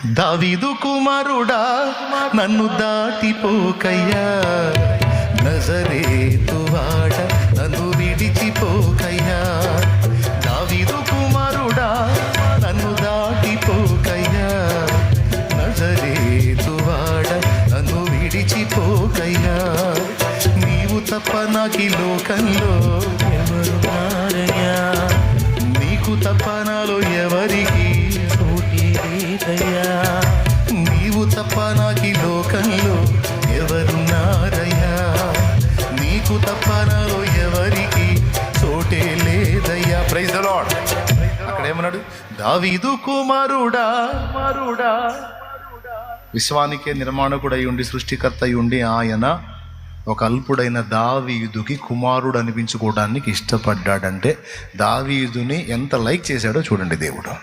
దావీదు కుమారుడా నన్ను దాటిపోకయ్యా, నజరేతు వాడ నన్ను విడిచిపోకయ్యా. దావీదు కుమారుడా నన్ను దాటిపోకయ్యా, నజరేతు వాడ నన్ను విడిచిపోకయ్యా. నీవు తప్ప నాకి లోకంలో ఎవరున్నారయ్యా, నీకు తప్ప నాలో ఎవరికి చోటి లేదయ్యా. నీవు తప్ప నాకి లోకంలో ఎవరున్నారయ్యా, నీకు తప్ప నాలో ఎవరికి చోటే లేదయ్యా. Praise the Lord. అక్కడ ఏమన్నాడు? దావీదు కుమారుడా, విశ్వానికే నిర్మాణకుడై ఉండి సృష్టికర్త అయి ఉండి ఆయన ఒక అల్పుడైన దావీదుకి కుమారుడు అనిపించుకోవడానికి ఇష్టపడ్డాడంటే దావీదుని ఎంత లైక్ చేశాడో చూడండి దేవుడు.